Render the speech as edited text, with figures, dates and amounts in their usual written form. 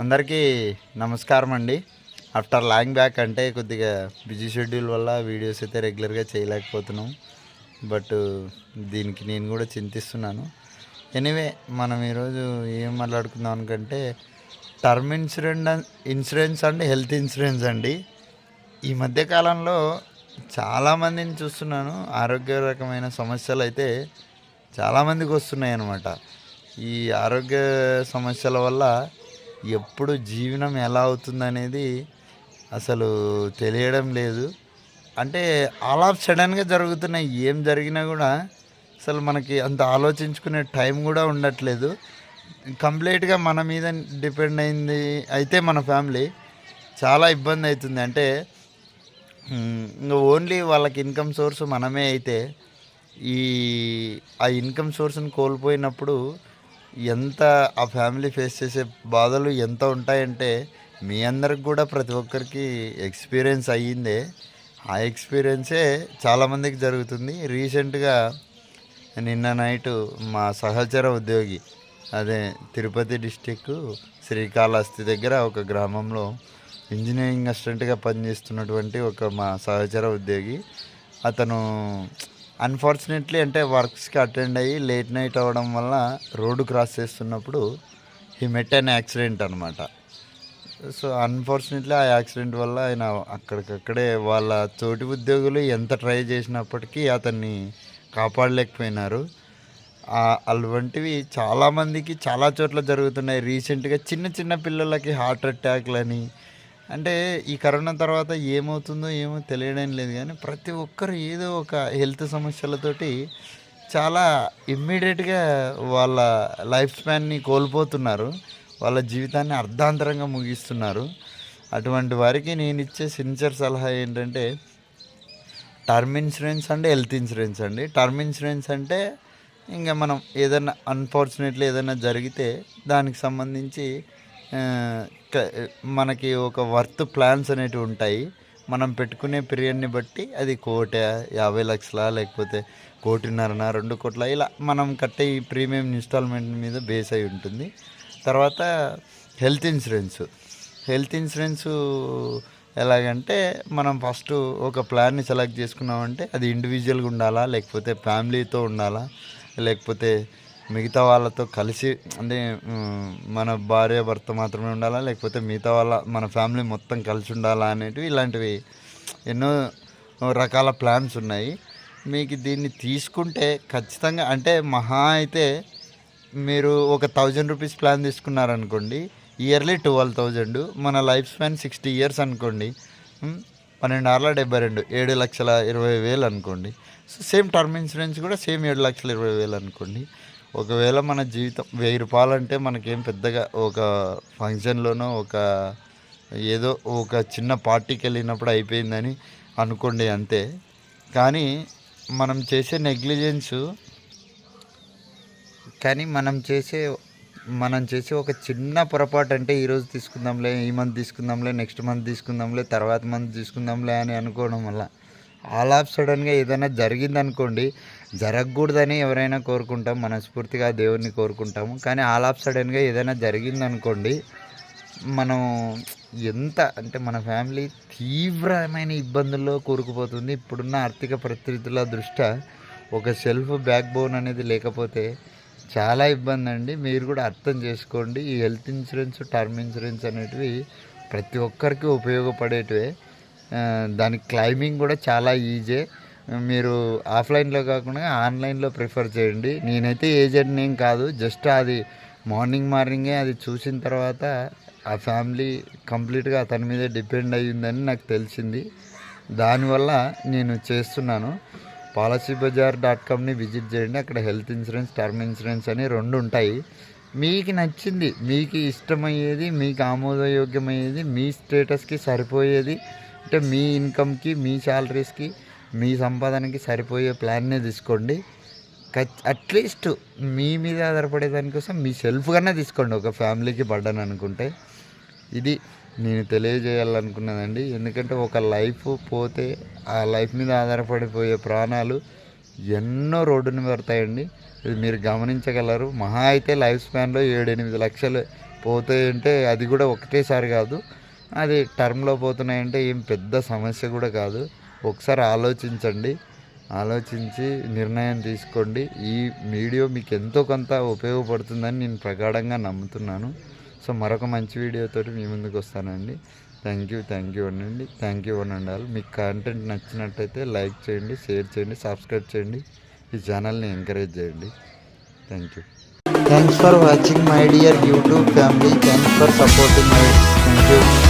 అందరికీ నమస్కారం అండి. ఆఫ్టర్ లాంగ్ బ్యాక్ అంటే కొద్దిగా బిజీ షెడ్యూల్ వల్ల వీడియోస్ అయితే రెగ్యులర్గా చేయలేకపోతున్నాం. బట్ దీనికి నేను కూడా చింతిస్తున్నాను. ఎనీవే మనం ఈరోజు ఏం మాట్లాడుకుందాం అనుకంటే term insurance and health insurance అండి. ఈ మధ్యకాలంలో చాలామందిని చూస్తున్నాను. ఆరోగ్యకరమైన సమస్యలు అయితే చాలామందికి వస్తున్నాయి అన్నమాట. ఈ ఆరోగ్య సమస్యల వల్ల ఎప్పుడు జీవనం ఎలా అవుతుందనేది అసలు తెలియడం లేదు. అంటే ఆల్ ఆఫ్ సడన్గా జరుగుతున్నాయి. ఏం జరిగినా కూడా అసలు మనకి అంత ఆలోచించుకునే టైం కూడా ఉండట్లేదు. కంప్లీట్గా మన మీద డిపెండ్ అయింది అయితే మన ఫ్యామిలీ చాలా ఇబ్బంది అవుతుంది. అంటే ఇంకా ఓన్లీ వాళ్ళకి ఇన్కమ్ సోర్స్ మనమే అయితే ఈ ఆ ఇన్కమ్ సోర్స్ని కోల్పోయినప్పుడు ఎంత ఆ ఫ్యామిలీ ఫేస్ చేసే బాధలు ఎంత ఉంటాయంటే మీ అందరికి కూడా ప్రతి ఒక్కరికి ఎక్స్పీరియన్స్ అయ్యిందే. ఆ ఎక్స్పీరియన్సే చాలామందికి జరుగుతుంది. రీసెంట్గా నిన్న నైటు మా సహచర ఉద్యోగి అదే తిరుపతి డిస్టిక్ శ్రీకాళహస్తి దగ్గర ఒక గ్రామంలో ఇంజనీరింగ్ అసిస్టెంట్గా పనిచేస్తున్నటువంటి ఒక మా సహచర ఉద్యోగి అతను అన్ఫార్చునేట్లీ అంటే వర్క్స్కి అటెండ్ అయ్యి లేట్ నైట్ అవ్వడం వల్ల రోడ్డు క్రాస్ చేస్తున్నప్పుడు ఈ మెట్ అన్ యాక్సిడెంట్ అనమాట. సో అన్ఫార్చునేట్లీ ఆ యాక్సిడెంట్ వల్ల ఆయన అక్కడికక్కడే వాళ్ళ తోటి ఉద్యోగులు ఎంత ట్రై చేసినప్పటికీ అతన్ని కాపాడలేకపోయినారు. అటువంటివి చాలామందికి చాలా చోట్ల జరుగుతున్నాయి. రీసెంట్గా చిన్న చిన్న పిల్లలకి హార్ట్ అటాక్లని అంటే ఈ కరోనా తర్వాత ఏమవుతుందో ఏమో తెలియడం లేదు. కానీ ప్రతి ఒక్కరు ఏదో ఒక హెల్త్ సమస్యలతోటి చాలా ఇమ్మీడియట్గా వాళ్ళ లైఫ్ స్పాన్ని కోల్పోతున్నారు. వాళ్ళ జీవితాన్ని అర్ధాంతరంగా ముగిస్తున్నారు. అటువంటి వారికి నేను ఇచ్చే సిన్సియర్ సలహా ఏంటంటే term insurance and health insurance అండి. టర్మ్ ఇన్సూరెన్స్ అంటే ఇంకా మనం ఏదైనా అన్ఫార్చునేట్లీ ఏదైనా జరిగితే దానికి సంబంధించి మనకి ఒక వర్త్ ప్లాన్స్ అనేటివి ఉంటాయి. మనం పెట్టుకునే పీరియడ్ని బట్టి అది 1,50,00,000 లేకపోతే 1,50,00,000 2,00,00,000 ఇలా మనం కట్టే ఈ ప్రీమియం ఇన్స్టాల్మెంట్ మీద బేస్ అయి ఉంటుంది. తర్వాత హెల్త్ ఇన్సూరెన్సు ఎలాగంటే మనం ఫస్ట్ ఒక ప్లాన్ని సెలెక్ట్ చేసుకున్నామంటే అది ఇండివిజువల్గా ఉండాలా, లేకపోతే ఫ్యామిలీతో ఉండాలా, లేకపోతే మిగతా వాళ్ళతో కలిసి అంటే మన భార్య భర్త మాత్రమే ఉండాలా, లేకపోతే మిగతా మన ఫ్యామిలీ మొత్తం కలిసి ఉండాలా అనేటివి ఇలాంటివి ఎన్నో రకాల ప్లాన్స్ ఉన్నాయి. మీకు దీన్ని తీసుకుంటే ఖచ్చితంగా అంటే మహా అయితే మీరు ఒక 1,000 రూపీస్ ప్లాన్ తీసుకున్నారనుకోండి, ఇయర్లీ 12,000. మన లైఫ్ స్పాన్ 60 ఇయర్స్ అనుకోండి, 12 7,20,000 అనుకోండి. సో సేమ్ టర్మ్ ఇన్సూరెన్స్ కూడా సేమ్ 7,20,000 అనుకోండి. ఒకవేళ మన జీవితం 1,000 రూపాయలు అంటే మనకేం పెద్దగా ఒక ఫంక్షన్లోనో ఏదో ఒక చిన్న పార్టీకి వెళ్ళినప్పుడు అయిపోయిందని అనుకోండి అంతే. కానీ మనం చేసే నెగ్లిజెన్సు మనం చేసే ఒక చిన్న పొరపాటు అంటే ఈరోజు తీసుకుందాంలే, ఈ మంత్ తీసుకుందాంలే, నెక్స్ట్ మంత్ తీసుకుందాంలే, తర్వాత మంత్ తీసుకుందాంలే అని అనుకోవడం వల్ల ఆల్ ఆఫ్ సడన్గా ఏదైనా జరిగిందనుకోండి, జరగకూడదని ఎవరైనా కోరుకుంటాం, మనస్ఫూర్తిగా దేవుడిని కోరుకుంటాము. కానీ ఆల్ ఆఫ్ సడన్గా ఏదైనా జరిగిందనుకోండి, మనం ఎంత అంటే మన ఫ్యామిలీ తీవ్రమైన ఇబ్బందుల్లో కూరుకుపోతుంది. ఇప్పుడున్న ఆర్థిక పరిస్థితుల దృష్ట్యా ఒక సెల్ఫ్ బ్యాక్ బోన్ అనేది లేకపోతే చాలా ఇబ్బంది అండి. మీరు కూడా అర్థం చేసుకోండి. ఈ హెల్త్ ఇన్సూరెన్స్, టర్మ్ ఇన్సూరెన్స్ అనేటివి ప్రతి ఒక్కరికి ఉపయోగపడేటివే. దానికి క్లైమింగ్ కూడా చాలా ఈజీ. మీరు ఆఫ్లైన్లో కాకుండా ఆన్లైన్లో ప్రిఫర్ చేయండి. నేనైతే ఏజెంట్ని ఏం కాదు, జస్ట్ అది మార్నింగే అది చూసిన తర్వాత ఆ ఫ్యామిలీ కంప్లీట్గా అతని మీద డిపెండ్ అయ్యిందని నాకు తెలిసింది. దానివల్ల నేను చేస్తున్నాను. policybazaar.comని విజిట్ చేయండి. అక్కడ హెల్త్ ఇన్సూరెన్స్, టర్మ్ ఇన్సూరెన్స్ అని 2 ఉంటాయి. మీకు నచ్చింది, మీకు ఇష్టమయ్యేది, మీకు ఆమోదయోగ్యమయ్యేది, మీ స్టేటస్కి సరిపోయేది అంటే మీ ఇన్కమ్కి, మీ శాలరీస్కి, మీ సంపాదనకి సరిపోయే ప్లాన్నే తీసుకోండి. అట్లీస్ట్ మీ మీద ఆధారపడే దానికోసం మీ సెల్ఫ్ కన్నా తీసుకోండి, ఒక ఫ్యామిలీకి బర్డన్ అనుకుంటే. ఇది నేను తెలియజేయాలనుకున్నదండి. ఎందుకంటే ఒక లైఫ్ పోతే ఆ లైఫ్ మీద ఆధారపడిపోయే ప్రాణాలు ఎన్నో రోడ్డుని పడతాయండి. ఇది మీరు గమనించగలరు. మహా అయితే లైఫ్ స్పాన్లో 7-8 లక్షలు పోతాయంటే అది కూడా ఒకటేసారి కాదు, అది టర్మ్లో పోతున్నాయంటే ఏం పెద్ద సమస్య కూడా కాదు. ఒకసారి ఆలోచించండి, ఆలోచించి నిర్ణయం తీసుకోండి. ఈ వీడియో మీకు ఎంతో కొంత ఉపయోగపడుతుందని నేను ప్రగాఢంగా నమ్ముతున్నాను. సో మరొక మంచి వీడియోతో మీ ముందుకు వస్తానండి. థ్యాంక్ యూ అనండి. Thank you and all. మీకు కంటెంట్ నచ్చినట్టయితే లైక్ చేయండి, షేర్ చేయండి, సబ్స్క్రైబ్ చేయండి, ఈ ఛానల్ని ఎంకరేజ్ చేయండి. Thanks for watching my dear YouTube family. Thanks for supporting my. Thank you.